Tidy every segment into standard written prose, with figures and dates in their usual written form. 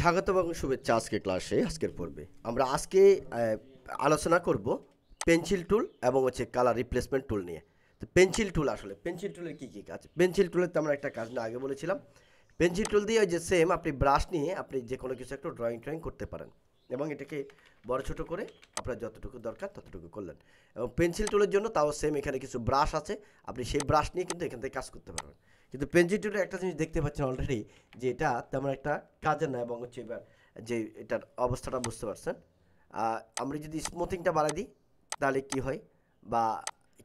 স্বাগত এবং শুভেচ্ছা আজকের ক্লাসে আজকের পর্বে আমরা আজকে আলোচনা করব পেন্সিল টুল এবং হচ্ছে কালার রিপ্লেসমেন্ট টুল নিয়ে। তো পেন্সিল টুল আসলে পেন্সিল টুলের কী কী কাজ? পেন্সিল টুলের তো আমরা একটা কাজ না আগে বলেছিলাম। পেন্সিল টুল দিয়ে ওই যে সেম আপনি ব্রাশ নিয়ে আপনি যে কোনো কিছু একটু ড্রয়িং করতে পারেন এবং এটাকে বড় ছোটো করে আপনার যতটুকু দরকার ততটুকু করলেন। এবং পেন্সিল টুলের জন্য তাও সেম এখানে কিছু ব্রাশ আছে, আপনি সেই ব্রাশ নিয়ে কিন্তু এখান থেকে কাজ করতে পারবেন। কিন্তু পেন্সিল টুলের একটা জিনিস দেখতে পাচ্ছেন অলরেডি যে এটা তেমন একটা কাজের না, এবং হচ্ছে এবার যে এটার অবস্থাটা বুঝতে পারছেন। আমরা যদি স্মুথিংটা বাড়াই দিই তাহলে কি হয় বা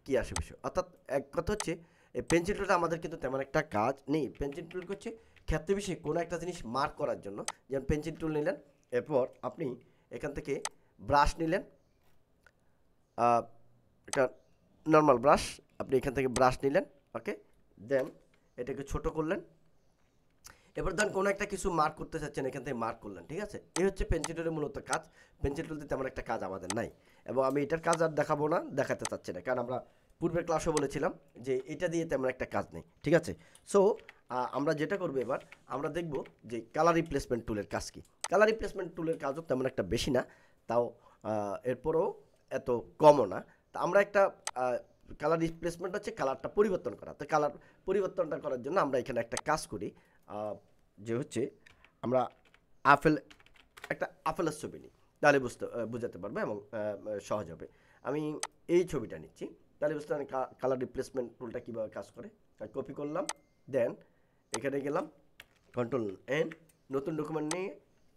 কি আসে বিষয়, অর্থাৎ এক কথা হচ্ছে এই পেন্সিল টুলটা আমাদের কিন্তু তেমন একটা কাজ নেই। পেন্সিল টুল হচ্ছে ক্ষেত্রে বিষয়ে কোনো একটা জিনিস মার্ক করার জন্য। যেমন পেন্সিল টুল নিলেন, এরপর আপনি এখান থেকে ব্রাশ নিলেন, একটা নর্মাল ব্রাশ, আপনি এখান থেকে ব্রাশ নিলেন, ওকে, দেন এটাকে ছোট করলেন। এবার ধরেন কোনো একটা কিছু মার্ক করতে চাচ্ছেন, এখান থেকে মার্ক করলেন, ঠিক আছে। এই হচ্ছে পেন্সিল টুলের মূলত কাজ। পেন্সিল টুলতে তেমন একটা কাজ আমাদের নাই, এবং আমি এটার কাজ আর দেখাবো না, দেখাতে চাচ্ছি না, কারণ আমরা পূর্বের ক্লাসে বলেছিলাম যে এটা দিয়ে তেমন একটা কাজ নেই, ঠিক আছে। সো আমরা যেটা করবো এবার, আমরা দেখব যে কালার রিপ্লেসমেন্ট টুলের কাজ কী। কালার রিপ্লেসমেন্ট টুলের কাজও তেমন একটা বেশি না, তাও এরপরও এত কমও না। তা আমরা একটা কালার রিপ্লেসমেন্ট হচ্ছে কালারটা পরিবর্তন করা। তো কালার পরিবর্তনটা করার জন্য আমরা এখানে একটা কাজ করি, যে হচ্ছে আমরা একটা আপেলের ছবি নিই, তাহলে বোঝাতে পারবো এবং সহজ হবে। আমি এই ছবিটা নিচ্ছি, তাহলে বুঝতে পারেন কালার রিপ্লেসমেন্ট টুলটা কীভাবে কাজ করে। কপি করলাম, দেন এখানে গেলাম, কন্ট্রোল এন, নতুন ডকুমেন্ট নিয়ে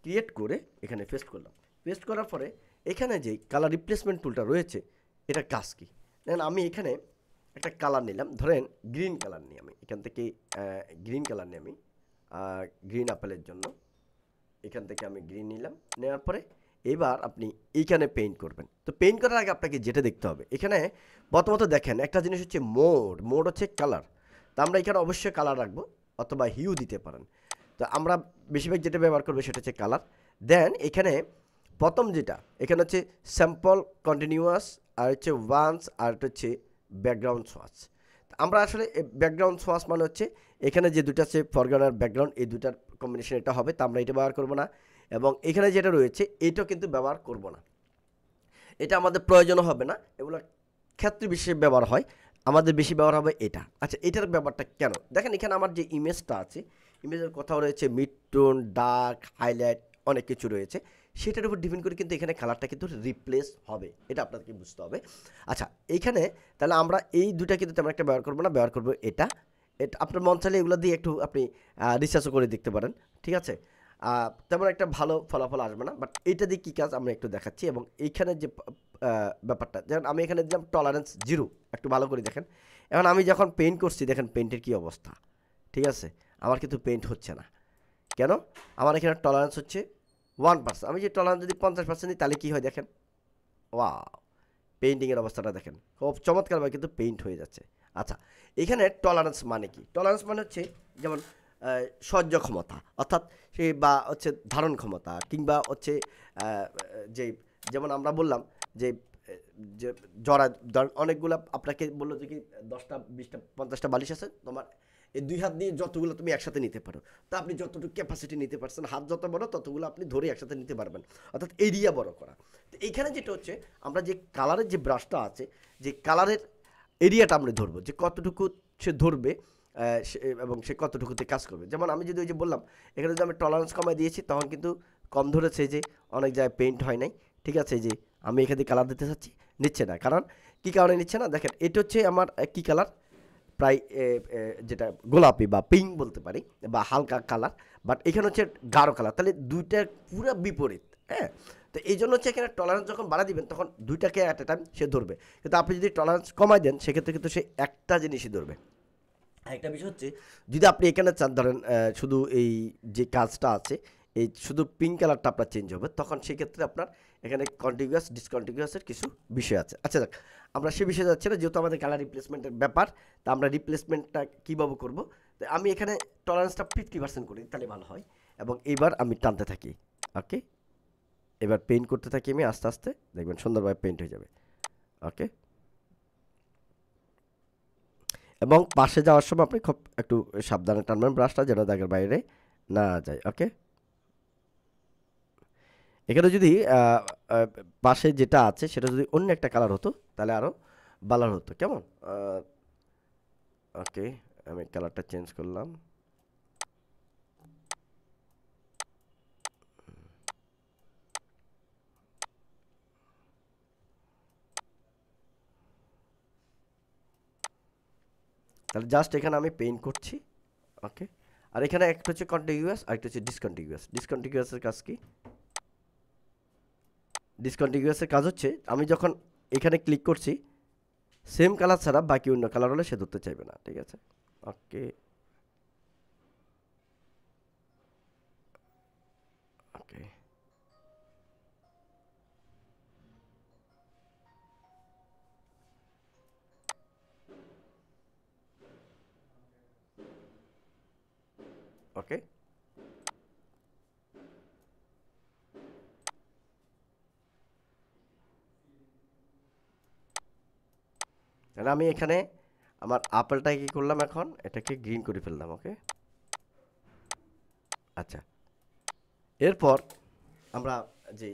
ক্রিয়েট করে এখানে পেস্ট করলাম। পেস্ট করার পরে এখানে যে কালার রিপ্লেসমেন্ট টুলটা রয়েছে, এটার কাজ কী? দেন আমি এখানে একটা কালার নিলাম, ধরেন গ্রিন কালার নিই, আমি এখান থেকে গ্রিন কালার নিই, আমি গ্রিন আপেলের জন্য এখান থেকে আমি গ্রিন নিলাম। নেওয়ার পরে এবার আপনি এইখানে পেইন্ট করবেন। তো পেইন্ট করার আগে আপনাকে যেটা দেখতে হবে, এখানে প্রথমত দেখেন একটা জিনিস হচ্ছে মোড হচ্ছে কালার। তো আমরা এখানে অবশ্যই কালার রাখবো, অথবা হিউ দিতে পারেন। তো আমরা বেশিরভাগ যেটা ব্যবহার করবো সেটা হচ্ছে কালার। দেন এখানে প্রথম যেটা এখানে হচ্ছে স্যাম্পল, কন্টিনিউয়াস, আর হচ্ছে ওয়ান্স, আর হচ্ছে ব্যাকগ্রাউন্ড সোয়াচ। আমরা আসলে ব্যাকগ্রাউন্ড সোয়াচ মানে হচ্ছে এখানে যে দুটো আছে ফরগ্রাউন্ড আর ব্যাকগ্রাউন্ড, এই দুটার কম্বিনেশন এটা হবে, তা আমরা এটা ব্যবহার করব না। এবং এখানে যেটা রয়েছে এটাও কিন্তু ব্যবহার করব না, এটা আমাদের প্রয়োজনও হবে না, এগুলো ক্ষেত্রে বিশেষ ব্যবহার হয়, আমাদের বেশি ব্যবহার হবে এটা। আচ্ছা, এটার ব্যাপারটা কেন দেখেন, এখানে আমার যে ইমেজটা আছে, ইমেজের কথাও রয়েছে, মিড টোন, ডার্ক, হাইলাইট, অনেক কিছু রয়েছে, সেটার উপর ডিপেন্ড করে কিন্তু এখানে কালারটা কিন্তু রিপ্লেস হবে, এটা আপনাদেরকে বুঝতে হবে। আচ্ছা, এইখানে তাহলে আমরা এই দুটা কিন্তু তেমন একটা ব্যবহার করবো না, ব্যবহার করবো এটা। এটা আপনার মন চাইলে এগুলো দিয়ে একটু আপনি রিসার্চও করে দেখতে পারেন, ঠিক আছে। তেমন একটা ভালো ফলাফল আসবে না, বাট এইটা দিয়ে কী কাজ আমরা একটু দেখাচ্ছি। এবং এইখানে যে ব্যাপারটা, যেমন আমি এখানে দিলাম টলারেন্স 0, একটু ভালো করে দেখেন। এখন আমি যখন পেইন্ট করছি, দেখেন পেইন্টের কী অবস্থা, ঠিক আছে। আমার কিন্তু পেইন্ট হচ্ছে না কেন? আমার এখানে টলারেন্স হচ্ছে 1%। আমি যে টলারেন্স যদি 50% দিই তাহলে কী হয় দেখেন, ওয়াও, পেইন্টিংয়ের অবস্থাটা দেখেন, খুব চমৎকারভাবে কিন্তু পেইন্ট হয়ে যাচ্ছে। আচ্ছা, এখানে টলারেন্স মানে কি? টলারেন্স মানে হচ্ছে যেমন সহ্য ক্ষমতা, অর্থাৎ সে বা হচ্ছে ধারণ ক্ষমতা, কিংবা হচ্ছে যে যেমন আমরা বললাম যে যে জরা অনেকগুলো আপনাকে বললো যে কি 10টা 20টা 50টা বালিশ আছে তোমার, এই 2 হাত দিয়ে যতগুলো তুমি একসাথে নিতে পারো, তা আপনি যতটুকু ক্যাপাসিটি নিতে পারছেন, হাত যত বড় ততগুলো আপনি ধরে একসাথে নিতে পারবেন, অর্থাৎ এরিয়া বড় করা। তো এইখানে যেটা হচ্ছে, আমরা যে কালারের যে ব্রাশটা আছে, যে কালারের এরিয়াটা আমরা ধরবো, যে কতটুকু সে ধরবে এবং সে কতটুকুতে কাজ করবে। যেমন আমি যদি ওই যে বললাম, এখানে যদি আমি টলারেন্স কমাই দিয়েছি, তখন কিন্তু কম ধরেছে, যে অনেক জায়গায় পেইন্ট হয় নাই, ঠিক আছে। যে আমি এখানে কালার দিতে চাচ্ছি, নিচ্ছে না, কারণ কী কারণে নিচ্ছে না দেখেন, এটা হচ্ছে আমার কী কালার, প্রায় যেটা গোলাপি বা পিঙ্ক বলতে পারি, বা হালকা কালার, বাট এখানে হচ্ছে গাঢ় কালার, তাহলে দুইটার পুরো বিপরীত, হ্যাঁ। তো এই জন্য হচ্ছে এখানে টলারেন্স যখন বাড়া দিবেন, তখন দুইটাকে অ্যাট এ টাইম সে ধরবে। কিন্তু আপনি যদি টলারেন্স কমাই দেন, সেক্ষেত্রে কিন্তু সে একটা জিনিসই ধরবে। একটা বিষয় হচ্ছে, যদি আপনি এখানে চান ধরেন শুধু এই যে কাজটা আছে, এই শুধু পিঙ্ক কালারটা আপনার চেঞ্জ হবে, তখন সেক্ষেত্রে আপনার এখানে কন্টিনিউয়াস ডিসকন্টিনিউয়াসের কিছু বিষয় আছে। আচ্ছা দেখ, আমরা সে বিষয়ে যাচ্ছি না, যেহেতু আমাদের কালার রিপ্লেসমেন্টের ব্যাপার, তা আমরা রিপ্লেসমেন্টটা কীভাবে করবো। তো আমি এখানে টলারেন্সটা 50% করি, তাহলে ভালো হয়। এবং এবার আমি টানতে থাকি, ওকে, এবার পেইন্ট করতে থাকি আমি আস্তে আস্তে, দেখবেন সুন্দরভাবে পেইন্ট হয়ে যাবে, ওকে। এবং পাশে যাওয়ার সময় আপনি খুব একটু সাবধানে টানবেন ব্রাশটা, যেন দাগের বাইরে না যায়, ওকে। এখানে যদি পাশে যেটা আছে সেটা যদি অন্য একটা কালার হতো তাহলে আরও ভালো হতো, কেমন? ওকে, আমি কালারটা চেঞ্জ করলাম। তাহলে জাস্ট এখানে আমি পেইন্ট করছি। ওকে, আর এখানে একটা হচ্ছে কন্টিগুয়াস আর একটা হচ্ছে ডিসকন্টিগুয়াস। ডিসকন্টিগুয়াসের কাজ কি? ডিসকন্টিগুয়াসের কাজ হচ্ছে আমি যখন এখানে ক্লিক করছি সেম কালার ছাড়া বাকি অন্য কালার হলে সে ধরতে চাইবে না, ঠিক আছে? ওকে ওকে, ওকে, তাহলে আমি এখানে আমার আপেলটাকে কি করলাম, এখন এটাকে গ্রিন করে ফেললাম। ওকে, আচ্ছা, এরপর আমরা যে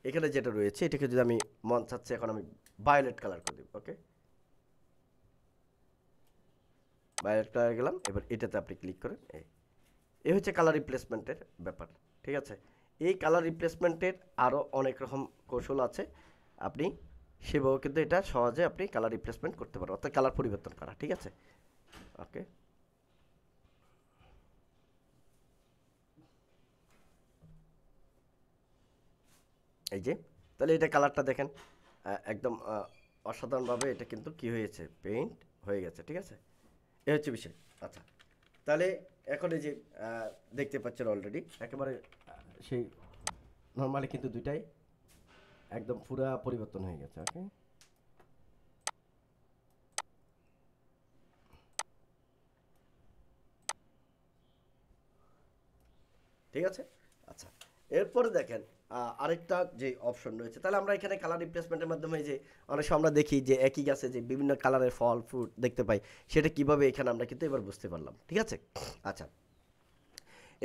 এখানে যেটা রয়েছে এটাকে যদি আমি মন চাচ্ছে এখন আমি ভায়োলেট কালার করে দেব। ওকে, ভায়োলেট কালার গেলাম, এবার এটাতে আপনি ক্লিক করেন। এই হচ্ছে কালার রিপ্লেসমেন্টের ব্যাপার, ঠিক আছে? এই কালার রিপ্লেসমেন্টের আরও অনেক রকম কৌশল আছে, আপনি সেভাবে কিন্তু এটা সহজে আপনি কালার রিপ্লেসমেন্ট করতে পারেন, অর্থাৎ কালার পরিবর্তন করা, ঠিক আছে? ওকে, এই যে, তাহলে এটা কালারটা দেখেন, একদম অসাধারণভাবে এটা কিন্তু কি হয়েছে, পেইন্ট হয়ে গেছে, ঠিক আছে? এ হচ্ছে বিষয়। আচ্ছা, তাহলে এখন এই যে দেখতে পাচ্ছেন অলরেডি একেবারে সেই নর্মালি কিন্তু দুইটাই একদম পুরা পরিবর্তন হয়ে গেছে। ওকে, ঠিক আছে? আচ্ছা, এরপরে দেখেন আরেকটা যে অপশন রয়েছে, তাহলে আমরা এখানে কালার রিপ্লেসমেন্টের মাধ্যমে যে অনেক সময় আমরা দেখি যে একই গাছে যে বিভিন্ন কালারের ফল ফ্রুট দেখতে পাই, সেটা কিভাবে এখানে আমরা কিন্তু এবার বুঝতে পারলাম, ঠিক আছে? আচ্ছা,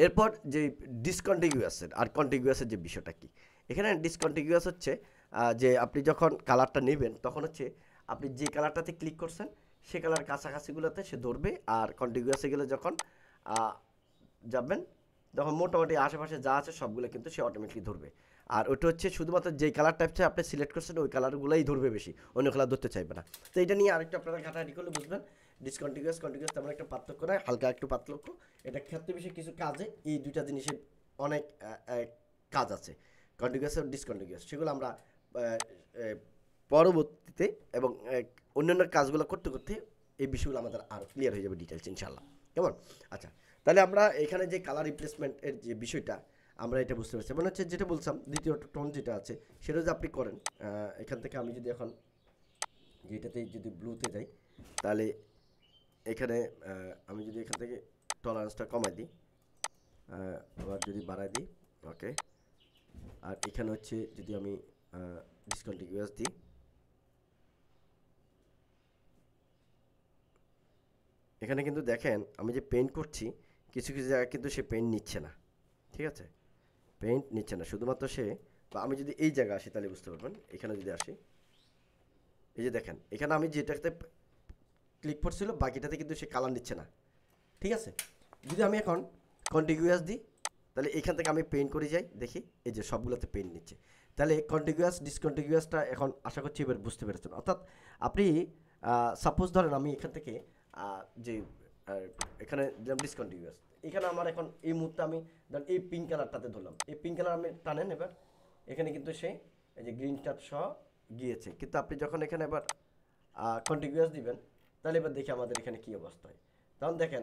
এরপর যে ডিসকন্টিগুয়াসের আর কন্টিগুয়াসের যে বিষয়টা কি, এখানে ডিসকন্টিগুয়াস হচ্ছে যে আপনি যখন কালারটা নেবেন তখন হচ্ছে আপনি যে কালারটাতে ক্লিক করছেন সে কালার কাছাকাছিগুলোতে সে ধরবে, আর কন্টিগুয়াসে গেলে যখন যাবেন তখন মোটামুটি আশেপাশে যা আছে সবগুলো কিন্তু সে অটোমেটিকলি ধরবে। আর ওটা হচ্ছে শুধুমাত্র যেই কালার টাইপটা আপনি সিলেক্ট করছেন ওই কালারগুলোই ধরবে বেশি, অন্য কালার ধরতে চাইবে না। তো এটা নিয়ে আরেকটু আপনারা ঘাটাঘাটি করলে বুঝবেন ডিসকন্টিনিউয়াস কন্টিনিউয়াস তেমন একটা পার্থক্য নয়, হালকা একটু পার্থক্য। এটা ক্ষেত্রে বেশি কিছু কাজে এই দুইটা জিনিসের অনেক কাজ আছে, কন্টিনিউয়াস এবং ডিসকন্টিনিউয়াস, সেগুলো আমরা পরবর্তীতে এবং অন্যান্য কাজগুলো করতে করতে এই বিষয়গুলো আমাদের আরও ক্লিয়ার হয়ে যাবে ডিটেলস ইনশাল্লাহ, কেমন? আচ্ছা, তাহলে আমরা এখানে যে কালার রিপ্লেসমেন্টের যে বিষয়টা আমরা এটা বুঝতে পারছি, মানে হচ্ছে যেটা বলছিলাম দ্বিতীয় টোন যেটা আছে সেটা যদি আপনি করেন, এখান থেকে আমি যদি এখন যেটাতে যদি ব্লুতে যাই তাহলে এখানে আমি যদি এখান থেকে টলারেন্সটা কমাই দিই, আবার যদি বাড়াই দিই, ওকে, আর এখানে হচ্ছে যদি আমি ডিসকন্টিনিউয়াস দিই, এখানে কিন্তু দেখেন আমি যে পেইন্ট করছি কিছু কিছু জায়গায় কিন্তু সে পেইন্ট নিচ্ছে না, ঠিক আছে? পেইন্ট নিচ্ছে না, শুধুমাত্র সে, বা আমি যদি এই জায়গায় আসি তাহলে বুঝতে পারবেন, এখানে যদি আসি এই যে দেখেন এখানে আমি যেটাতে ক্লিক করছিল বাকিটাতে কিন্তু সে কালার নিচ্ছে না, ঠিক আছে? যদি আমি এখন কন্টিনিউয়াস দিই তাহলে এখান থেকে আমি পেইন্ট করে যাই, দেখি এই যে সবগুলোতে পেইন্ট নিচ্ছে। তাহলে কন্টিনিউয়াস ডিসকন্টিনিউয়াসটা এখন আশা করছি এবার বুঝতে পেরেছেন। অর্থাৎ আপনি সাপোজ ধরেন আমি এখান থেকে যে এখানে দিলাম ডিসকন্টিনিউয়াস, এখানে আমার এখন এই মুহূর্তে আমি ধরেন এই পিঙ্ক কালারটাতে ধরলাম, এই পিঙ্ক কালার আমি টানেন এবার এখানে কিন্তু সে এই যে গ্রিন টাচ সহ গিয়েছে, কিন্তু আপনি যখন এখানে এবার কন্টিনিউয়াস দিবেন তাহলে এবার দেখি আমাদের এখানে কী অবস্থা হয়। তখন দেখেন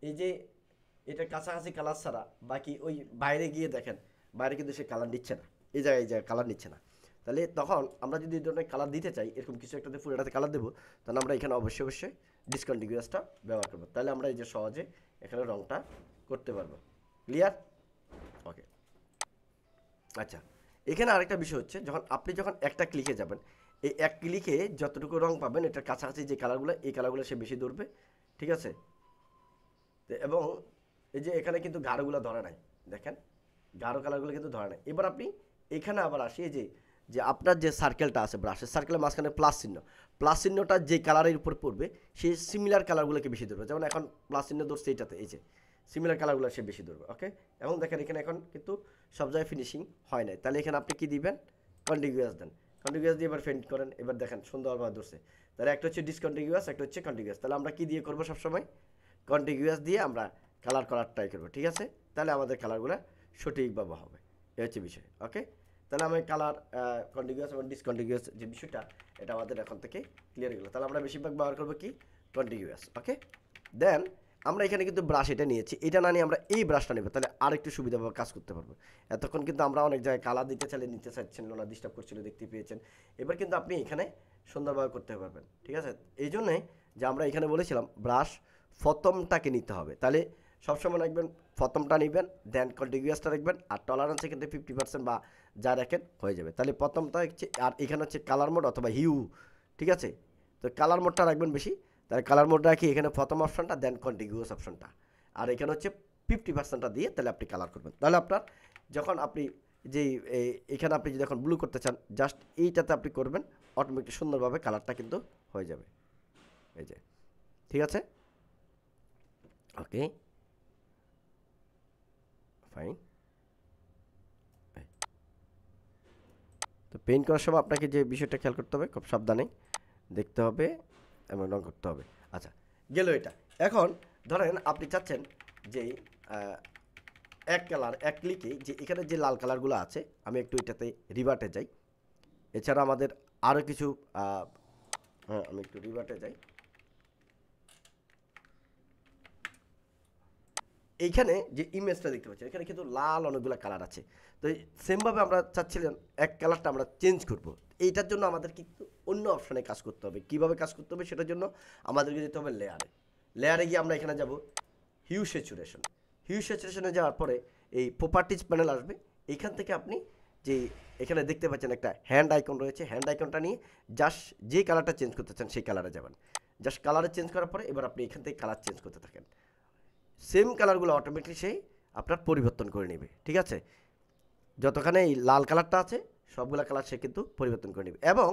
এই যে এটা কাছাকাছি কালার ছাড়া বাকি ওই বাইরে গিয়ে দেখেন বাইরে কিন্তু সে কালার নিচ্ছে না, এই জায়গায় কালার নিচ্ছে না। তাহলে তখন আমরা যদি এই ধরনের কালার দিতে চাই, এরকম কিছু একটাতে পুরোটাতে কালার দেবো, তাহলে আমরা এখানে অবশ্যই অবশ্যই ডিসকন্টিনিউয়াসটা ব্যবহার করবো, তাহলে আমরা এই যে সহজে এখানে রঙটা করতে পারবো। ক্লিয়ার? ওকে, আচ্ছা, এখানে আরেকটা বিষয় হচ্ছে যখন একটা ক্লিকে যাবেন এই এক ক্লিকে যতটুকু রং পাবেন এটার কাছাকাছি যে কালারগুলো এই কালারগুলো সে বেশি ধরবে, ঠিক আছে? এবং এই যে এখানে কিন্তু গাঢ়গুলো ধরে নাই, দেখেন গাঢ় কালারগুলো কিন্তু ধরে নাই। এবার আপনি এখানে আবার আসি যে যে আপনার যে সার্কেলটা আছে ব্রাশের সার্কেলের মাঝখানে প্লাস চিহ্নটা যে কালারের উপর পড়বে সেই সিমিলার কালারগুলোকে বেশি ধরবে। যেমন এখন প্লাস চিহ্ন ধরছে এইটাতে, এই যে সিমিলার কালারগুলো সে বেশি ধরবে। ওকে, এবং দেখেন এখানে এখন কিন্তু সব জায়গায় ফিনিশিং হয় নাই, তাহলে এখানে আপনি কি দিবেন, কন্টিগুয়াস দেন। কন্টিগুয়াস দিয়ে এবার ফেন্ট করেন, এবার দেখেন সুন্দরভাবে ধরছে। তাহলে একটা হচ্ছে ডিসকন্টিগুয়াস, একটা হচ্ছে কন্টিগুয়াস। তাহলে আমরা কি দিয়ে করবো সবসময়, কন্টিগুয়াস দিয়ে আমরা কালার করার ট্রাই করবো, ঠিক আছে? তাহলে আমাদের কালারগুলো সঠিকভাবে হবে, এই হচ্ছে বিষয়। ওকে, তাহলে আমি কালার কন্টিগুয়াস এবং ডিসকন্টিগুয়াস যে বিষয়টা, এটা আমাদের এখন থেকে ক্লিয়ার গেলো। তাহলে আমরা বেশিরভাগ ব্যবহার করবো কি, কন্টিগুয়াস। ওকে, দেন আমরা এখানে কিন্তু ব্রাশ এটা নিয়েছি, এটা না নিয়ে আমরা এই ব্রাশটা নেবো, তাহলে আর একটু সুবিধাভাবে কাজ করতে পারবো। এতক্ষণ কিন্তু আমরা অনেক জায়গায় কালার দিতে চাইলে নিতে চাচ্ছেন না, ডিস্টার্ব করছিল, দেখতে পেয়েছেন। এবার কিন্তু আপনি এখানে সুন্দরভাবে করতে পারবেন, ঠিক আছে? এই জন্যে যে আমরা এখানে বলেছিলাম ব্রাশ প্রথমটাকে নিতে হবে, তাহলে সবসময় রাখবেন প্রথমটা নেবেন, দেন কন্টিগুয়াসটা রাখবেন, আর টলারেন্স কিন্তু 50% বা যা রাখেন হয়ে যাবে। তাহলে প্রথমটা হচ্ছে, আর এখানে হচ্ছে কালার মোড অথবা হিউ, ঠিক আছে? তো কালার মোডটা রাখবেন বেশি, তাহলে কালার মোড রাখি এখানে প্রথম অপশনটা, দেন কন্টিগুয়াস অপশনটা, আর এখানে হচ্ছে 50%টা দিয়ে তাহলে আপনি কালার করবেন। তাহলে আপনার যখন আপনি যেই এখানে আপনি যদি এখন ব্লু করতে চান, জাস্ট এইটাতে আপনি করবেন, অটোমেটিক সুন্দরভাবে কালারটা কিন্তু হয়ে যাবে, এই যে, ঠিক আছে? ওকে, ফাইন। তো পেইন্ট করার সময় আপনাকে যে বিষয়টা খেয়াল করতে হবে, খুব সাবধানে দেখতে হবে এবং রং করতে হবে। আচ্ছা, গেল এটা। এখন ধরেন আপনি চাচ্ছেন যে এক কালার এক ক্লিকে যে এখানে যে লাল কালারগুলো আছে, আমি একটু এটাতে রিভার্টে যাই। এছাড়া আমাদের আরও কিছু হ্যাঁ, আমি একটু রিভার্টে যাই। এইখানে যে ইমেজটা দেখতে পাচ্ছেন, এখানে কিন্তু লাল অনেকগুলো কালার আছে। তো সেমভাবে আমরা চাচ্ছিলাম এক কালারটা আমরা চেঞ্জ করব। এইটার জন্য আমাদের কিন্তু অন্য অপশানে কাজ করতে হবে। কীভাবে কাজ করতে হবে সেটার জন্য আমাদেরকে যেতে হবে লেয়ারে গিয়ে আমরা এখানে যাব হিউ স্যাচুরেশনে যাওয়ার পরে এই প্রপার্টিজ প্যানেল আসবে। এইখান থেকে আপনি যে এখানে দেখতে পাচ্ছেন একটা হ্যান্ড আইকন রয়েছে, হ্যান্ড আইকনটা নিয়ে জাস্ট যে কালারটা চেঞ্জ করতে চান সেই কালারে যাবেন। জাস্ট কালারে চেঞ্জ করার পরে এবার আপনি এখান থেকে কালার চেঞ্জ করতে থাকেন। সেম কালারগুলো অটোমেটিক সেই আপনার পরিবর্তন করে নেবে, ঠিক আছে? যতখানে এই লাল কালারটা আছে সবগুলা কালার সে কিন্তু পরিবর্তন করে নেবে। এবং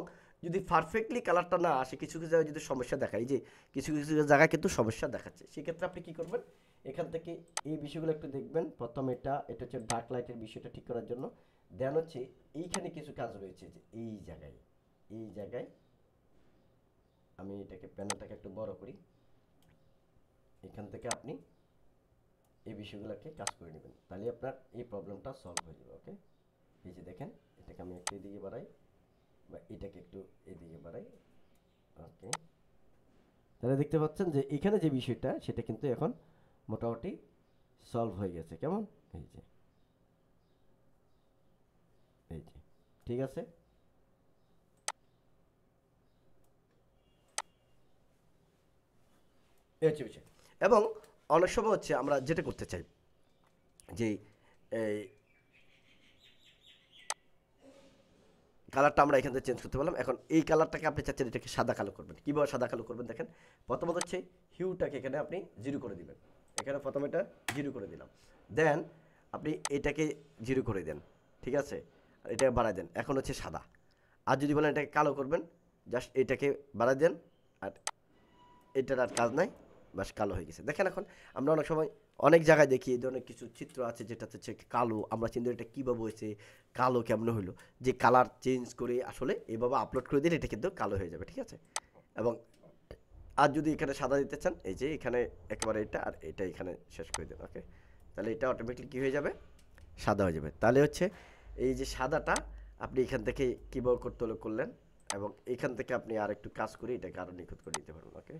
যদি পারফেক্টলি কালারটা না আসে, কিছু কিছু জায়গায় যদি সমস্যা দেখায়, যে কিছু কিছু জায়গায় কিন্তু সমস্যা দেখাচ্ছে, সেক্ষেত্রে আপনি কী করবেন, এখান থেকে এই বিষয়গুলো একটু দেখবেন। প্রথম এটা হচ্ছে ডার্ক লাইটের বিষয়টা ঠিক করার জন্য। দেন হচ্ছে এইখানে কিছু কাজ রয়েছে, যে এই জায়গায় আমি এটাকে প্যানেলটাকে একটু বড় করি, এখান থেকে আপনি এই বিষয়গুলোকে কাজ করে নেবেন, তাহলে আপনার এই প্রবলেমটা সলভ হয়ে যাবে। ওকে, এই যে দেখেন, এটাকে আমি একটু এদিকে বাড়াই বা এটাকে একটু এদিকে বাড়াই। ওকে, তাহলে দেখতে পাচ্ছেন যে এখানে যে বিষয়টা সেটা কিন্তু এখন মোটামুটি সলভ হয়ে গেছে। কেমন, এই যে ঠিক আছে। এই হচ্ছে বিষয়। এবং অনেক সময় হচ্ছে আমরা যেটা করতে চাই যে এই কালারটা আমরা এখান থেকে চেঞ্জ করতে পারলাম। এখন এই কালারটাকে আপনি চাচ্ছেন এটাকে সাদা কালো করবেন। কীভাবে সাদা কালো করবেন দেখেন, প্রথমত হচ্ছে হিউটাকে এখানে আপনি 0 করে দিবেন। এখানে প্রথমে এটা 0 করে দিলাম, দেন আপনি এটাকে 0 করে দেন, ঠিক আছে? এটা বাড়াই দেন, এখন হচ্ছে সাদা। আর যদি বলেন এটাকে কালো করবেন, জাস্ট এটাকে বাড়াই দেন, আর এটার আর কাজ নাই, বাস কালো হয়ে গেছে। দেখেন এখন আমরা অনেক সময় অনেক জায়গায় দেখি এই ধরনের কিছু চিত্র আছে যেটাতে হচ্ছে কালো, আমরা চিন্তা এটা কীভাবে হয়েছে, কালো কেমন হইলো, যে কালার চেঞ্জ করে আসলে এভাবে আপলোড করে দিলে এটা কিন্তু কালো হয়ে যাবে, ঠিক আছে? এবং আর যদি এখানে সাদা দিতে চান, এই যে এখানে একেবারে এটা আর এটা এখানে শেষ করে দেন। ওকে, তাহলে এটা অটোমেটিকলি কী হয়ে যাবে, সাদা হয়ে যাবে। তাহলে হচ্ছে এই যে সাদাটা আপনি এখান থেকে কীভাবে করতে হলো করলেন, এবং এখান থেকে আপনি আর একটু কাজ করে এটাকে আরও নিখুঁত করে দিতে পারবেন। ওকে,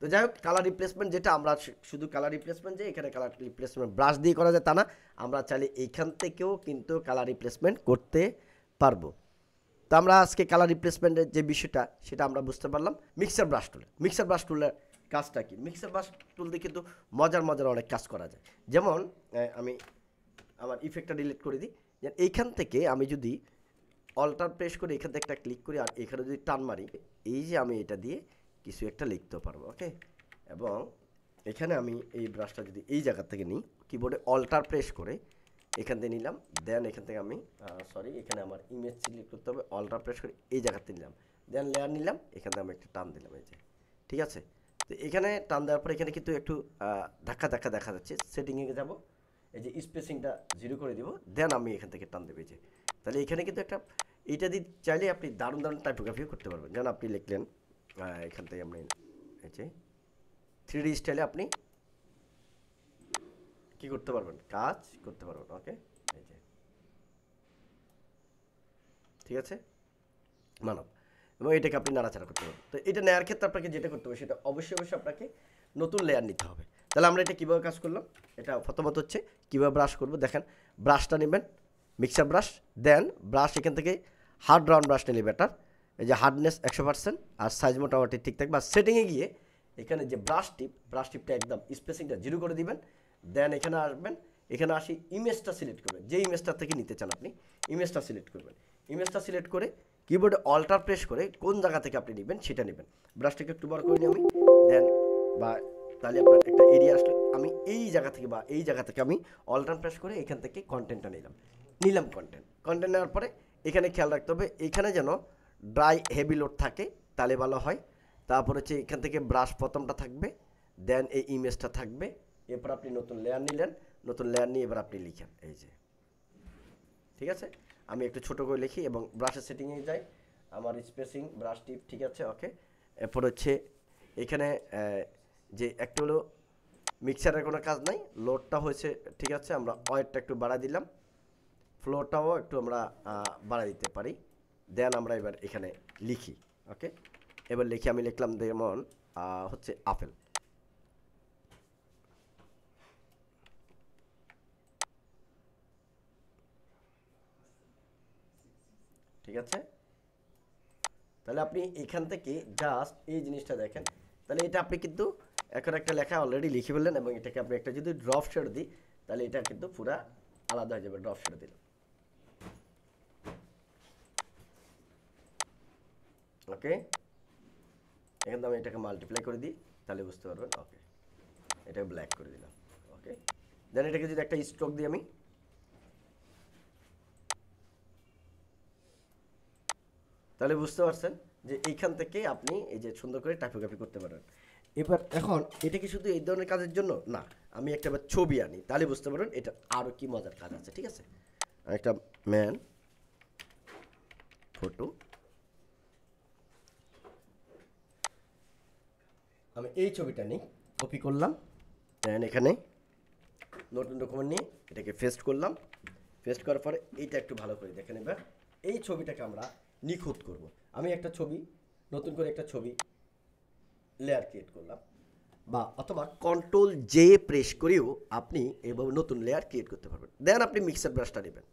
তো যাই হোক, কালার রিপ্লেসমেন্ট যেটা আমরা শুধু কালার রিপ্লেসমেন্ট, যে এখানে কালার রিপ্লেসমেন্ট ব্রাশ দিয়ে করা যায় তা না, আমরা চাইলে এইখান থেকেও কিন্তু কালার রিপ্লেসমেন্ট করতে পারবো। তো আমরা আজকে কালার রিপ্লেসমেন্টের যে বিষয়টা সেটা আমরা বুঝতে পারলাম মিক্সার ব্রাশ টুলের কাজটা কি। মিক্সার ব্রাশ টুল দিয়ে কিন্তু মজার অনেক কাজ করা যায়। যেমন আমি আমার ইফেক্টটা ডিলিট করে দিই, যে এইখান থেকে আমি যদি অল্টার প্রেস করে এখান থেকে একটা ক্লিক করি, আর এখানে যদি টান মারি, এই যে আমি এটা দিয়ে কিছু একটা লিখতে পারবো। ওকে, এবং এখানে আমি এই ব্রাশটা যদি এই জায়গা থেকে নিই, কিবোর্ডে অল্টার প্রেস করে এখান থেকে নিলাম, দেন এখান থেকে আমি এখানে আমার ইমেজ সিলেক্ট করতে হবে, অল্টার প্রেস করে এই জায়গাতে নিলাম, দেন লেয়ার নিলাম, এখান থেকে আমি একটা টান দিলাম, এই যে ঠিক আছে। তো এখানে টান দেওয়ার পর এখানে কিন্তু একটু ধাক্কা ধাক্কা দেখা যাচ্ছে, সেটিংয়ে যাব, এই যে স্পেসিংটা 0 করে দিব, দেন আমি এখান থেকে টান দেবো, এই যে তাহলে এখানে কিন্তু একটা এইটা দিয়ে চাইলে আপনি দারুণ দারুণ টাইপোগ্রাফিও করতে পারবেন। যেন আপনি লিখলেন এখান থেকে আপনি এই যে 3D স্টাইলে আপনি কি করতে পারবেন, কাজ করতে পারবেন। ওকে, এই যে ঠিক আছে মানব, এবং এটাকে আপনি নাড়াচাড়া করতে পারবেন। তো এটা নেওয়ার ক্ষেত্রে আপনাকে যেটা করতে হবে সেটা অবশ্যই আপনাকে নতুন লেয়ার নিতে হবে। তাহলে আমরা এটা কীভাবে কাজ করলাম, এটা প্রথমত হচ্ছে কীভাবে ব্রাশ করব। দেখেন, ব্রাশটা নেবেন মিক্সার ব্রাশ, দেন ব্রাশ এখান থেকে হার্ড রাউন্ড ব্রাশ নিলে বেটার, এই যে হার্ডনেস 100% আর সাইজ মোটামুটি ঠিক থাকবে। আর সেটিংয়ে গিয়ে এখানে যে ব্রাশ টিপটা একদম স্পেসিংটা 0 করে দিবেন, দেন এখানে আসবেন, এখানে আসি ইমেজটা সিলেক্ট করবেন, যে ইমেজটা থেকে নিতে চান আপনি ইমেজটা সিলেক্ট করবেন। ইমেজটা সিলেক্ট করে কিবোর্ডে অল্টার প্রেস করে কোন জায়গা থেকে আপনি নেবেন সেটা নেবেন। ব্রাশটাকে একটু বড় করে নিই আমি, দেন বা তাহলে আপনার একটা এরিয়া আসলে আমি এই জায়গা থেকে বা এই জায়গা থেকে আমি অল্টার প্রেস করে এখান থেকে কন্টেন্টটা নিলাম কন্টেন্ট নেওয়ার পরে এখানে খেয়াল রাখতে হবে এখানে যেন ড্রাই হেভি লোড থাকে, তাহলে ভালো হয়। তারপর হচ্ছে এখান থেকে ব্রাশ প্রথমটা থাকবে, দেন এই ইমেজটা থাকবে, এরপর আপনি নতুন লেয়ার নিলেন, নতুন লেয়ার নিয়ে এবার আপনি লিখেন, এই যে ঠিক আছে। আমি একটু ছোটো করে লিখি এবং ব্রাশের সেটিংয়ে যাই, আমার স্পেসিং ব্রাশ টিপ ঠিক আছে। ওকে, এরপর হচ্ছে এখানে যে একটু হলো মিক্সারের কোনো কাজ নাই, লোডটা হয়েছে ঠিক আছে, আমরা ওয়েটটা একটু বাড়াই দিলাম, ফ্লোরটাও একটু আমরা বাড়াই দিতে পারি, দেন আমরা এবার এখানে লিখি। ওকে, এবার লিখি, আমি লিখলাম যেমন হচ্ছে আপেল, ঠিক আছে। তাহলে আপনি এখান থেকে জাস্ট এই জিনিসটা দেখেন, তাহলে এটা আপনি কিন্তু এখন একটা লেখা অলরেডি লিখে ফেললেন, এবং এটাকে আপনি একটা যদি ড্রপ শেড দিই তাহলে এটা কিন্তু পুরা আলাদা হয়ে যাবে। ড্রপ শেড দিলাম, ওকে, এখান থেকে আমি এটাকে মাল্টিপ্লাই করে দিই তাহলে বুঝতে পারবেন। ওকে, এটাকে ব্ল্যাক করে দিলাম। ওকে, দেন এটাকে যদি একটা স্ট্রোক দিই আমি, তাহলে বুঝতে পারছেন যে এইখান থেকে আপনি এই যে সুন্দর করে টাইপোগ্রাফি করতে পারেন। এবার এখন এটা কি শুধু এই ধরনের কাজের জন্য না, আমি একটা ছবি আনি তাহলে বুঝতে পারবেন এটা আরও কি মজার কাজ আছে। ঠিক আছে, একটা ম্যান ফটো, আমি এই ছবিটা নিই, কপি করলাম, দেন এখানে নতুন ডকুমেন্ট নিয়ে এটাকে পেস্ট করলাম, পেস্ট করার পরে এইটা একটু ভালো করে দেখেন। এবার এই ছবিটাকে আমরা নিখুঁত করব। আমি একটা ছবি, নতুন করে একটা ছবি লেয়ার ক্রিয়েট করলাম, বা অথবা কন্ট্রোল জে প্রেস করেও আপনি এভাবে নতুন লেয়ার ক্রিয়েট করতে পারবেন। দেন আপনি মিক্সার ব্রাশটা নেবেন,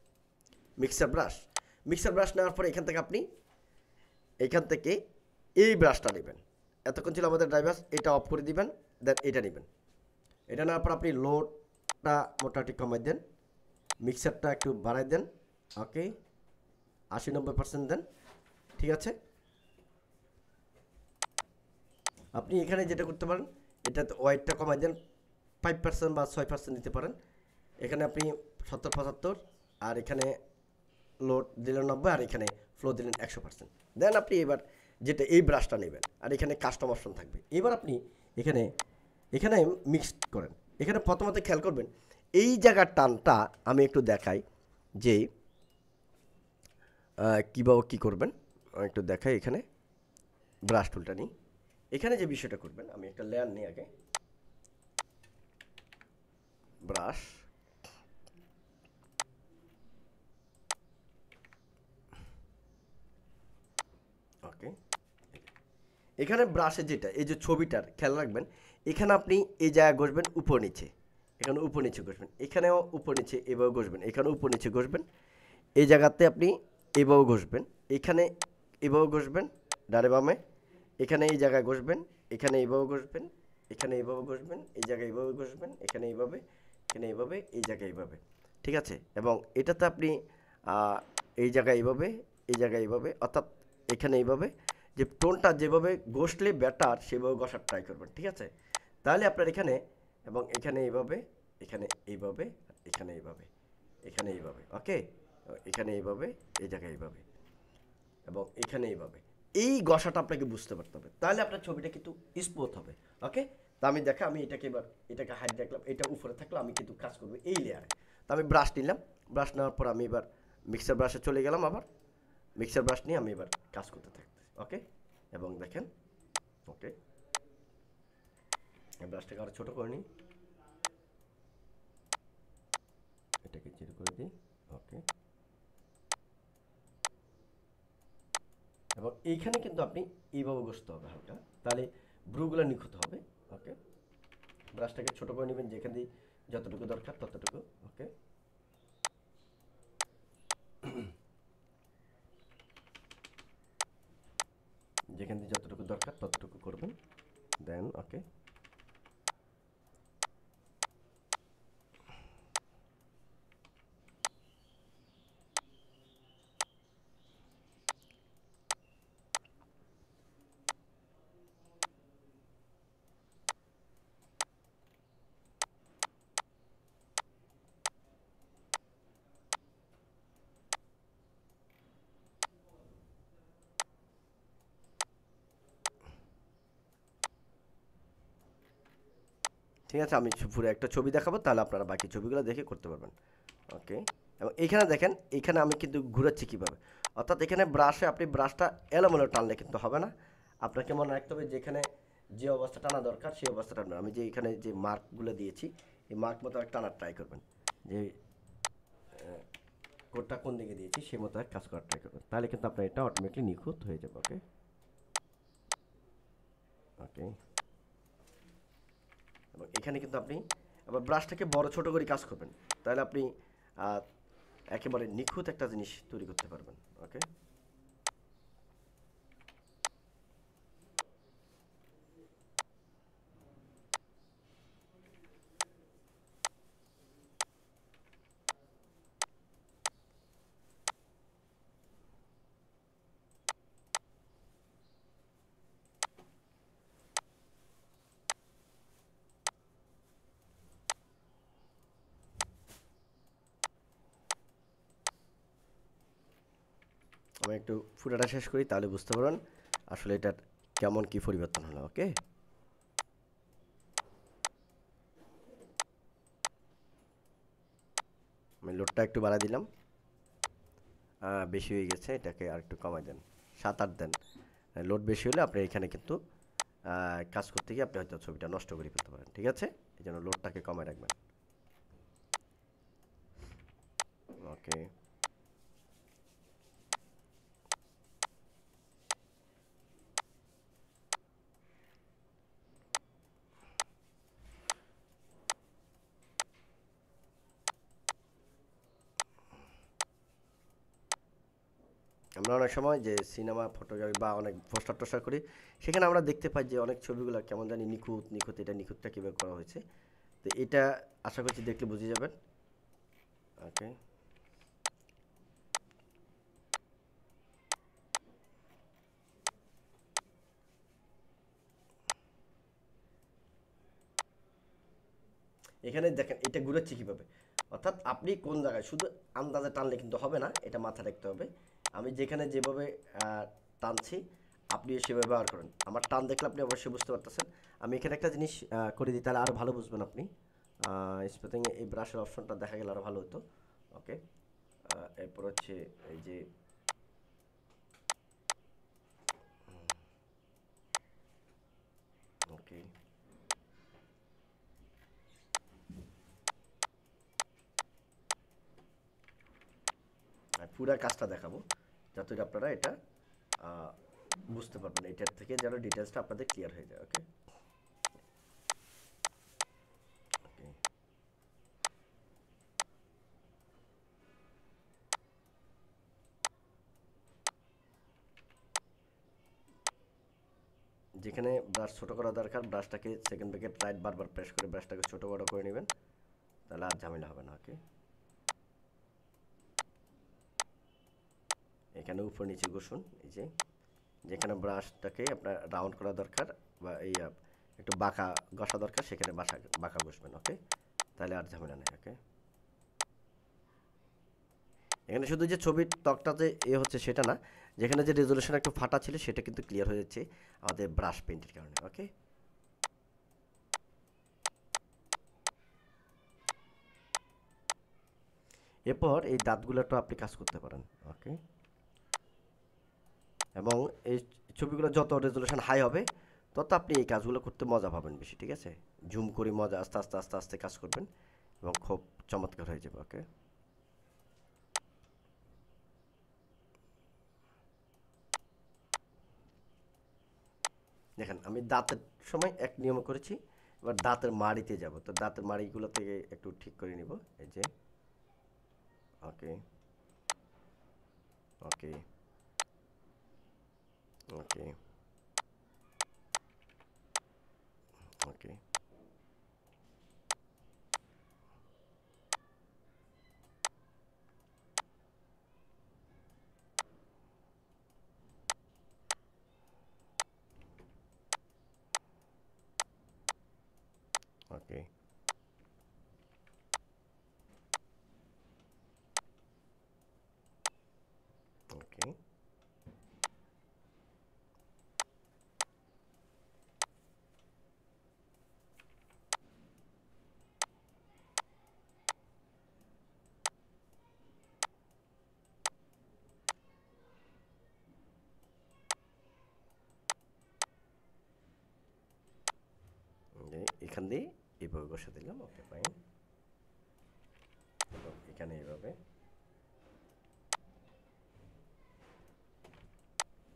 মিক্সার ব্রাশ নেওয়ার পরে এখান থেকে এই ব্রাশটা নেবেন, এতক্ষণ ছিল আমাদের ড্রাইভার, এটা অফ করে দিবেন, দেন এটা নেবেন। এটা নেওয়ার পর আপনি লোডটা মোটামুটি কমাই দেন, মিক্সারটা একটু বাড়াই দেন, ওকে 80-90% দেন, ঠিক আছে। আপনি এখানে যেটা করতে পারেন, এটাতে ওয়েটটা কমাই দেন 5% বা 6% দিতে পারেন। এখানে আপনি 70-75, আর এখানে লোড দিলেন 90, আর এখানে ফ্লো দিলেন 100%। দেন আপনি এবার যেটা এই ব্রাশটা নেবেন, আর এখানে কাস্টম অপশন থাকবে। এবার আপনি এখানে মিক্স করেন। এখানে প্রথমত খেয়াল করবেন এই জায়গার টানটা আমি একটু দেখাই যে কীভাবে কী করবেন, একটু দেখাই। এখানে ব্রাশ টুলটা নিই, এখানে যে বিষয়টা করবেন, আমি একটা লেয়ার নিই আগে, ব্রাশ, ওকে, এখানে ব্রাশে যেটা এই যে ছবিটার খেয়াল রাখবেন, এখানে আপনি এই জায়গায় ঘষবেন উপর নিচে, এখানে উপর নিচে ঘষবেন, এখানেও উপর নিচে এভাবে ঘষবেন, এখানেও উপর নিচে ঘষবেন, এই জায়গাতে আপনি এভাবে ঘষবেন, এখানে এভাবে ঘষবেন ডানে বামে, এখানে এই জায়গায় ঘষবেন, এখানে এইভাবে ঘষবেন, এখানে এইভাবে ঘষবেন, এই জায়গায় এইভাবে ঘষবেন, এখানে এইভাবে, এখানে এইভাবে, এই জায়গায় এইভাবে, ঠিক আছে। এবং এটাতে আপনি এই জায়গায় এইভাবে, এই জায়গায় এইভাবে, অর্থাৎ এখানে এইভাবে, যে টোনটা যেভাবে ঘষলে বেটার সেভাবে ঘষার ট্রাই করবেন, ঠিক আছে। তাহলে আপনার এখানে এবং এখানে এইভাবে, এখানে এইভাবে, এখানে এইভাবে, এখানে এইভাবে, ওকে, এখানে এইভাবে, এই জায়গায় এইভাবে এবং এখানে এইভাবে, এই ঘষাটা আপনাকে বুঝতে পারতে হবে, তাহলে আপনার ছবিটা কিন্তু স্মুথ হবে। ওকে, তো আমি আমি এটাকে এবার এটাকে হাইড রাখলাম, এটা উপরে থাকলে আমি কিন্তু কাজ করবো এই লেয়ারে। তো আমি ব্রাশ নিলাম, ব্রাশ নেওয়ার পর আমি এবার মিক্সার ব্রাশে চলে গেলাম, আবার মিক্সার ব্রাশ নিয়ে আমি এবার কাজ করতে থাকতেছি। ওকে, এবং দেখেন, ওকে, ব্রাশটাকে আরও ছোটো করে নিই, এটাকে জিরো করে দিই। ওকে, এবং এইখানে কিন্তু আপনি এইভাবে বসতে হবে হালকা, তাহলে ব্রুগুলো নিখুঁত হবে। ওকে, ব্রাশটাকে ছোটো করে নেবেন, যেখান দিয়ে যতটুকু দরকার ততটুকু। ওকে, যেখান দিয়ে যতটুকু দরকার ততটুকু করবেন, দেন ওকে। ঠিক আছে, আমি পুরো একটা ছবি দেখাবো, তাহলে আপনারা বাকি ছবিগুলো দেখে করতে পারবেন। ওকে, এবং এইখানে দেখেন, এইখানে আমি কিন্তু ঘুরাচ্ছি কীভাবে, অর্থাৎ এখানে ব্রাশে আপনি ব্রাশটা এলোমেলো টানলে কিন্তু হবে না, আপনাকে মনে রাখতে হবে যেখানে যে অবস্থা টানা দরকার সেই অবস্থাটা টানবেন। আমি যে এখানে যে মার্কগুলো দিয়েছি, এই মার্ক মতো টানার ট্রাই করবেন, যে কোডটা কোন দিকে দিয়েছি সেই মতো কাজ করার ট্রাই করবেন, তাহলে কিন্তু আপনার এটা অটোমেটিকলি নিখুঁত হয়ে যাবে। ওকে, ওকে, এবং এখানে কিন্তু আপনি আবার ব্রাশটাকে বড় ছোট করে কাজ করবেন, তাহলে আপনি একেবারে নিখুঁত একটা জিনিস তৈরি করতে পারবেন। ওকে, আমি একটু ফুটাটা শেষ করি, তাহলে বুঝতে পারবেন আসলে এটার কেমন কি পরিবর্তন হলো। ওকে, আমি লোডটা একটু বাড়াই দিলাম, বেশি হয়ে গেছে, এটাকে আর একটু কমাই দেন, 7-8 দেন। লোড বেশি হলে আপনি এখানে কিন্তু কাজ করতে গিয়ে আপনি হয়তো ছবিটা নষ্ট করে ফেলতে পারেন। ঠিক আছে, এই জন্য লোডটাকে কমায় রাখবেন। ওকে, আমরা অনেক সময় যে সিনেমা ফটোগ্রাফি বা অনেক পোস্টার টোস্টার করি, সেখানে আমরা দেখতে পাই যে অনেক ছবিগুলো কেমন জানি নিখুঁত নিখুঁত, এটা নিখুঁতটা কীভাবে করা হয়েছে, তো এটা আশা করছি দেখলে বুঝে যাবেন। ওকে, এখানে দেখেন এটা ঘুরাচ্ছি কীভাবে, অর্থাৎ আপনি কোন জায়গায় শুধু আন্দাজে টানলে কিন্তু হবে না, এটা মাথায় রাখতে হবে। আমি যেখানে যেভাবে টানছি আপনিও সেভাবে ব্যবহার করেন, আমার টান দেখলে আপনি অবশ্যই বুঝতে পারতেছেন। আমি এখানে একটা জিনিস করে দিই, তাহলে আরও ভালো বুঝবেন আপনি। স্পেসিংয়ে এই ব্রাশের অপশনটা দেখা গেলে আরও ভালো হতো। ওকে, এরপর হচ্ছে এই যে ওকে, পুরা কাজটা দেখাবো যাতে আপনারা এটা বুঝতে পারবেন, এটার থেকে যেন ডিটেলসটা আপনাদের ক্লিয়ার হয়ে যায়। ওকে, ওকে, যেখানে ব্রাশ ছোটো করা দরকার, ব্রাশটাকে সেকেন্ড ব্রেকেট রাইট বারবার প্রেস করে ব্রাশটাকে ছোটো বড়ো করে নেবেন, তাহলে আর ঝামেলা হবে না। ওকে, এখানে উপর নিচে ঘষুন, এই যে যেখানে ব্রাশটাকে আপনার রাউন্ড করা দরকার বা এই একটু বাঁকা ঘষা দরকার, সেখানে বাঁকা বসবেন। ওকে, তাহলে আর ঝামেলা নেই। ওকে, এখানে শুধু যে ছবির ত্বকটা যে হচ্ছে সেটা না, যেখানে যে রেজলিউশন একটু ফাটা ছিল সেটা কিন্তু ক্লিয়ার হয়ে যাচ্ছে আমাদের ব্রাশ পেইন্টের কারণে। ওকে, এরপর এই দাঁতগুলোটা আপনি কাজ করতে পারেন। ওকে, এবং এই ছবিগুলো যত রেজলিউশন হাই হবে তত আপনি এই কাজগুলো করতে মজা পাবেন বেশি। ঠিক আছে, জুম করে মজা আস্তে আস্তে আস্তে আস্তে কাজ করবেন এবং খুব চমৎকার হয়ে যাবে। ওকে, দেখেন আমি দাঁতের সময় এক নিয়ম করেছি, এবার দাঁতের মাড়িতে যাব, তো দাঁতের মাড়িগুলো থেকে একটু ঠিক করে নিব। এই যে, ওকে ওকে ওকে ওকে ওকে ওকে এখান দিয়ে এইভাবে বসে দিলাম। ওকে, ফাইন। এবং এখানে এইভাবে,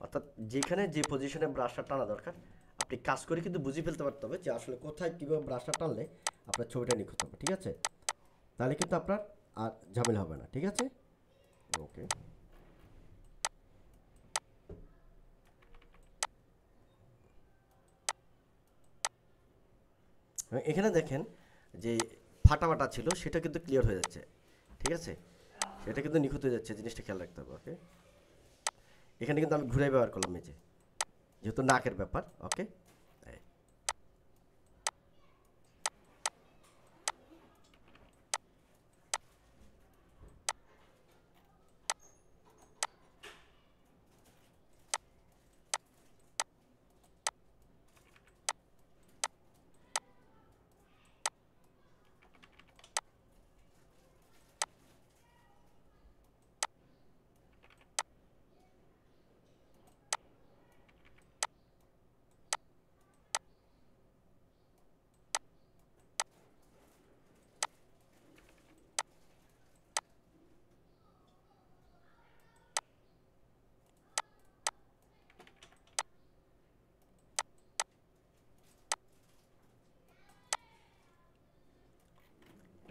অর্থাৎ যেখানে যে পজিশনে ব্রাশটা টানা দরকার আপনি কাজ করে কিন্তু বুঝে ফেলতে পারতে হবে যে আসলে কোথায় কীভাবে ব্রাশটা টানলে আপনার ছবিটা নিখুঁত হবে। ঠিক আছে, তাহলে কিন্তু আপনার আর ঝামেলা হবে না। ঠিক আছে, ওকে। এখানে দেখেন যে ফাটা ফাটা ছিল সেটা কিন্তু ক্লিয়ার হয়ে যাচ্ছে। ঠিক আছে, সেটা কিন্তু নিখুঁত হয়ে যাচ্ছে, জিনিসটা খেয়াল রাখতে হবে। ওকে, এখানে কিন্তু আমি ঘুরাই ব্যবহার করলাম, এই যে যেহেতু নাকের ব্যাপার। ওকে,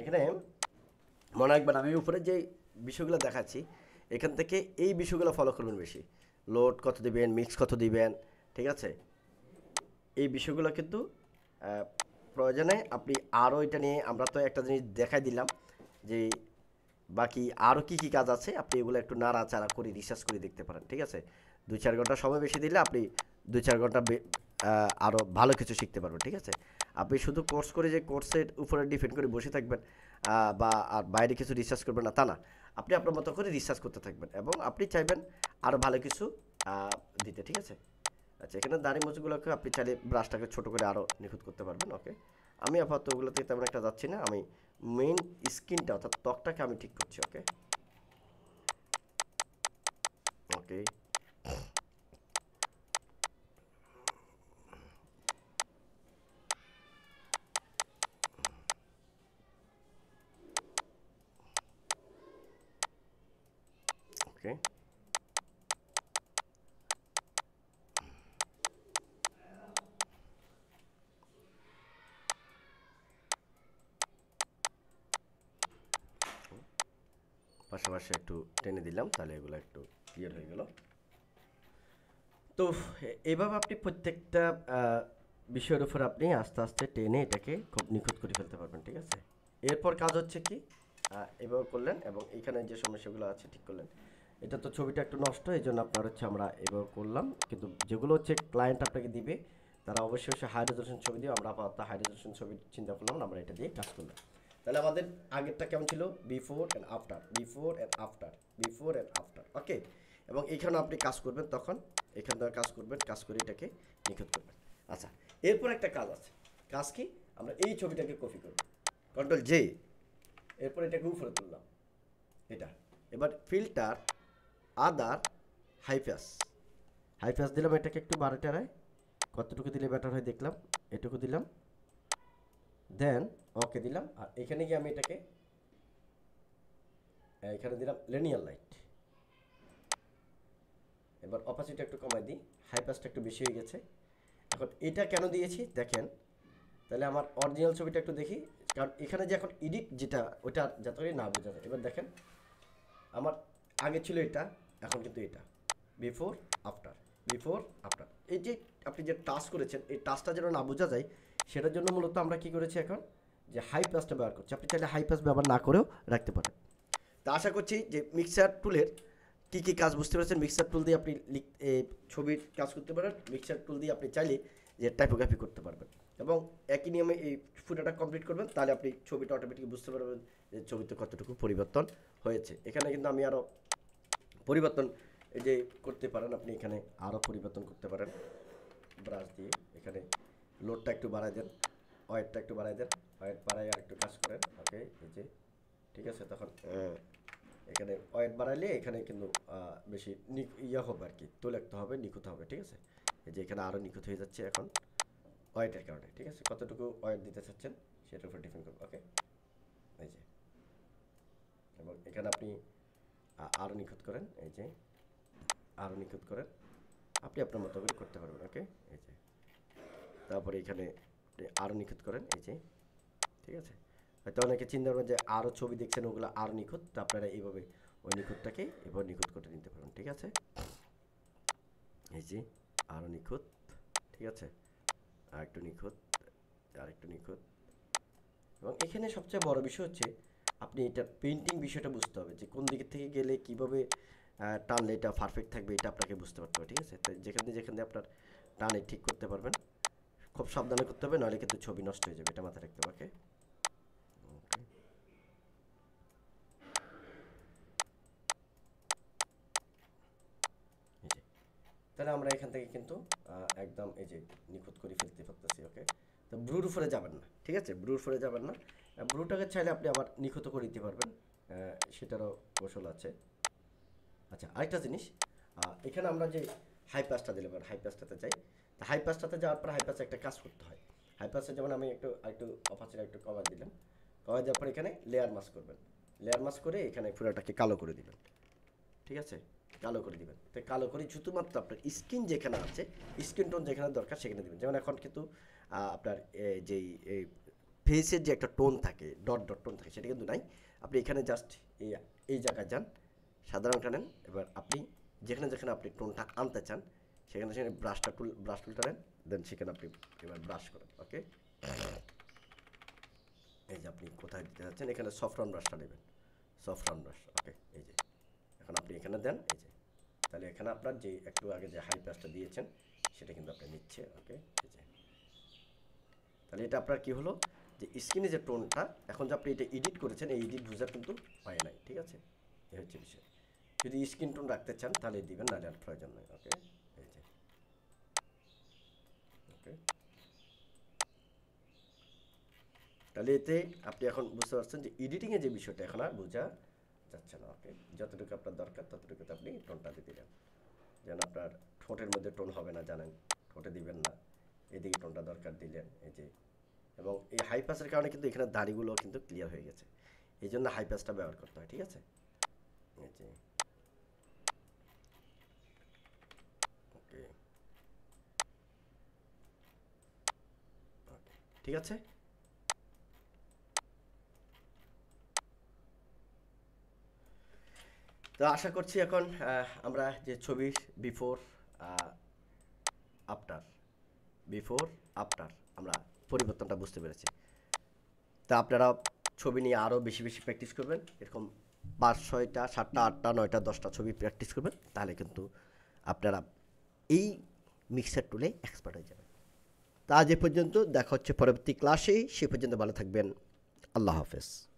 এখানে মনে রাখবেন আমি উপরে যে বিষয়গুলো দেখাচ্ছি এখান থেকে এই বিষয়গুলো ফলো করবেন বেশি। লোড কত দিবেন, মিক্স কত দিবেন। ঠিক আছে, এই বিষয়গুলো কিন্তু প্রয়োজনে আপনি আরও এটা নিয়ে, আমরা তো একটা জিনিস দেখাই দিলাম যে বাকি আরও কী কী কাজ আছে আপনি এগুলো একটু নাড়াচাড়া করে রিসার্চ করে দেখতে পারেন। ঠিক আছে, 2-4 ঘন্টা সময় বেশি দিলে আপনি 2-4 ঘন্টা আরও ভালো কিছু শিখতে পারবেন। ঠিক আছে, আপনি শুধু কোর্স করে যে কোর্সের উপরে ডিপেন্ড করে বসে থাকবেন বা আর বাইরে কিছু রিসার্চ করবেন না তা না, আপনি আপনার মতো করে রিসার্চ করতে থাকবেন এবং আপনি চাইবেন আরও ভালো কিছু দিতে। ঠিক আছে, আচ্ছা, এখানে দাড়ি মুছগুলোকে আপনি চাইলে ব্রাশটাকে ছোট করে আরও নিখুঁত করতে পারবেন। ওকে, আমি আপাতত ওগুলোতে তেমন একটা যাচ্ছি না, আমি মেইন স্কিনটা অর্থাৎ ত্বকটাকে আমি ঠিক করছি। ওকে ওকে ওকে পাশাপাশি একটু টেনে দিলাম, তাহলে এগুলো একটু ক্লিয়ার হয়ে গেল। তো এইভাবে আপনি প্রত্যেকটা বিষয়ের উপর আপনি আস্তে আস্তে টেনে এটাকে খুব নিখুঁত করে ফেলতে পারবেন। ঠিক আছে, এরপর কাজ হচ্ছে কি, এভাবে করলেন এবং এখানে যে সমস্যাগুলো আছে ঠিক করলেন। এটা তো ছবিটা একটু নষ্ট, এই জন্য আপনার হচ্ছে আমরা এভাবে করলাম, কিন্তু যেগুলো হচ্ছে ক্লায়েন্ট আপনাকে দিবে তারা অবশ্যই অবশ্যই হাই রেজলিউশন ছবি দিয়ে, আমরা আপাতত হাই রেজলিউশন ছবি চিন্তা করলাম, আমরা এটা দিয়ে কাজ করলাম। তাহলে আমাদের আগেরটা কেমন ছিল, before and after, before and after, before and after, okay. এবং এখানে আপনি কাজ করবেন, তখন এখান থেকে কাজ করবেন, কাজ করে এটাকে নিখুঁত করবেন। আচ্ছা, এরপর একটা কাজ আছে। কাজ কি, আমরা এই ছবিটাকে কপি করব, কন্ট্রোল জে, এরপর এটাকে উপরে তুললাম, এটা। এবার ফিল্টার, আদার, হাইপাস, হাইপাস দিলাম, এটাকে একটু বাড়াতে হয়, কতটুকু দিলে বেটার হয় দেখলাম, এটুকু দিলাম, দেন ওকে দিলাম। আর এখানে গিয়ে আমি এটাকে এখানে দিলাম লিনিয়ার লাইট। এবার অপাসিটি একটু কমাই দিই, হাইপাসটা একটু বেশি হয়ে গেছে। এখন এটা কেন দিয়েছি দেখেন, তাহলে আমার অরিজিনাল ছবিটা একটু দেখি, কারণ এখানে যে এখন এডিট যেটা, ওটা যাতে করে না বোঝা যায়। এবার দেখেন আমার আগে ছিল এটা, এখন কিন্তু এটা, বিফোর আফটার, বিফোর আফটার। এই যে আপনি যে টাচ করেছেন, এই টাচটা যেন না বোঝা যায়, সেটার জন্য মূলত আমরা কি করেছি এখন, যে হাই পাসটা ব্যবহার করছি। আপনি চাইলে হাই পাস ব্যবহার না করেও রাখতে পারেন। তা আশা করছি যে মিক্সার টুলের কী কী কাজ বুঝতে পারছেন। মিক্সার টুল দিয়ে আপনি ছবির কাজ করতে পারেন, মিক্সার টুল দিয়ে আপনি চাইলে যে টাইপোগ্রাফি করতে পারবেন, এবং একই নিয়মে এই ফুটাটা কমপ্লিট করবেন, তাহলে আপনি ছবিটা অটোমেটিক বুঝতে পারবেন যে ছবিতে কতটুকু পরিবর্তন হয়েছে। এখানে কিন্তু আমি আরও পরিবর্তন এই যে করতে পারেন, আপনি এখানে আরও পরিবর্তন করতে পারেন ব্রাশ দিয়ে। এখানে লোডটা একটু বাড়াই দেন, ওয়েটটা একটু বাড়াই দেন, ওয়েট বাড়াই আর একটু কাজ করেন, ওকে। এই যে ঠিক আছে, তখন এখানে ওয়েট বাড়াইলে এখানে কিন্তু বেশি ইয়ে হবে আর কি, তোলাতে হবে, নিখুঁত হবে, ঠিক আছে। এই যে এখানে আরও নিখুঁত হয়ে যাচ্ছে এখন ওয়েটের কারণে, ঠিক আছে। কতটুকু ওয়েট দিতে চাচ্ছেন সেটার উপর ডিপেন্ড করবে, ওকে। এই যে, এবং এখানে আপনি আরও নিখুঁত করেন, এই যে আরও নিখুঁত করেন, আপনি আপনার মতো করে করতে পারবেন, ওকে। এই যে তারপরে এখানে আপনি আরও নিখুঁত করেন, এই যে ঠিক আছে। হয়তো অনেকে চিন্তা করবেন যে আরও ছবি দেখছেন ওগুলো আরও নিখুঁত, তো আপনারা এইভাবে ওই নিখুঁতটাকে এবার নিখুঁত করে নিতে পারবেন, ঠিক আছে। এই যে আরও নিখুঁত, ঠিক আছে, আর একটু নিখুঁত, আর একটু নিখুঁত। এবং এখানে সবচেয়ে বড় বিষয় হচ্ছে আপনি এটার পেন্টিং বিষয়টা বুঝতে হবে, যে কোন দিকের থেকে গেলে কীভাবে টানলে এটা পারফেক্ট থাকবে, এটা আপনাকে বুঝতে পারতে হবে, ঠিক আছে। তো যেখানে যেখানে আপনার টানে ঠিক করতে পারবেন, খুব সাবধানে করতে হবে, নাহলে কিন্তু ছবি নষ্ট হয়ে যাবে, এটা মাথায় রাখতে হবে, ওকে। তাহলে আমরা এখান থেকে কিন্তু একদম এই যে নিখুঁত করে ফেলতে পারতেছি, ওকে। তো ব্রুর উপরে যাবেন না, ঠিক আছে, ব্রুর উপরে যাবেন না। ব্রুটাকে চাইলে আপনি আবার নিখুঁত করে দিতে পারবেন, সেটারও কৌশল আছে। আচ্ছা, আরেকটা জিনিস, এখানে আমরা যে হাই পাসটা দিলাম, হাই পাসটাতে যাই। তো হাই পাসটাতে যাওয়ার পর হাই পাসে একটা কাজ করতে হয়। হাই পাসে যেমন আমি একটু একটু অপারেশন একটু কভার দিলাম, কভার দেওয়ার পর এখানে লেয়ার মাস্ক করবেন, লেয়ার মাস্ক করে এখানে পুরোটাকে কালো করে দিবেন, ঠিক আছে, কালো করে দিবেন। তো কালো করে শুধুমাত্র আপনার স্কিন যেখানে আছে, স্কিন টোন যেখানে দরকার সেখানে দিবেন। যেমন এখন কিন্তু আপনার যেই ফেসের যে একটা টোন থাকে, ডট ডট টোন থাকে, সেটা কিন্তু নাই। আপনি এখানে জাস্ট এই জায়গায় যান, সাধারণ টানেন। এবার আপনি যেখানে যেখানে আপনি টোনটা আনতে চান সেখানে সেখানে ব্রাশ টুলটা নেন, দেন সেখানে আপনি এবার ব্রাশ করেন, ওকে। এই যে আপনি কোথায় দিতে যাচ্ছেন, এখানে সফট ব্রাশটা নেবেন, সফট ব্রাশ, ওকে। এই যে এখন আপনি এখানে দেন, এই যে, তাহলে এখানে আপনার যে একটু আগে যে হাই প্লাসটা দিয়েছেন সেটা কিন্তু আপনি নিচ্ছে, ওকে। এই যে তাহলে এটা আপনার কি হলো, যে স্ক্রিনে যে টোনটা এখন যে আপনি এটা এডিট করেছেন, এই এডিট বোঝার কিন্তু হয় নাই, ঠিক আছে। এই হচ্ছে বিষয়। যদি স্ক্রিন টোন রাখতে চান তাহলে দিবেন, নাহলে আর প্রয়োজন নয়, ওকে। এই যে ওকে, তাহলে এতে আপনি এখন বুঝতে পারছেন যে এডিটিংয়ের যে বিষয়টা এখন আর বোঝা যাচ্ছে না, ওকে। যতটুকু আপনার দরকার ততটুকুতে আপনি টোনটা দিয়ে দিলেন। যেন আপনার ঠোঁটের মধ্যে টোন হবে না, জানেন, ঠোঁটে দিবেন না, এদিকে টোনটা দরকার দিলেন, এই যে। এবং এই হাই পাসের কারণে কিন্তু এখানে দাড়িগুলো কিন্তু ক্লিয়ার হয়ে গেছে, এই জন্য হাই পাসটা ব্যবহার করতে হয়, ঠিক আছে। এই যে ওকে, ওকে, ঠিক আছে। তো আশা করছি এখন আমরা যে ছবির বিফোর আফটার, বিফোর আফটার আমরা পরিবর্তনটা বুঝতে পেরেছি। তা আপনারা ছবি নিয়ে আরও বেশি বেশি প্র্যাকটিস করবেন, এরকম 5, 6টা, 7টা, 8টা, 9টা, 10টা ছবি প্র্যাকটিস করবেন, তাহলে কিন্তু আপনারা এই মিক্সার টুলে এক্সপার্ট হয়ে যাবেন। তা আজ এ পর্যন্ত, দেখা হচ্ছে পরবর্তী ক্লাসে। সে পর্যন্ত ভালো থাকবেন। আল্লাহ হাফেজ।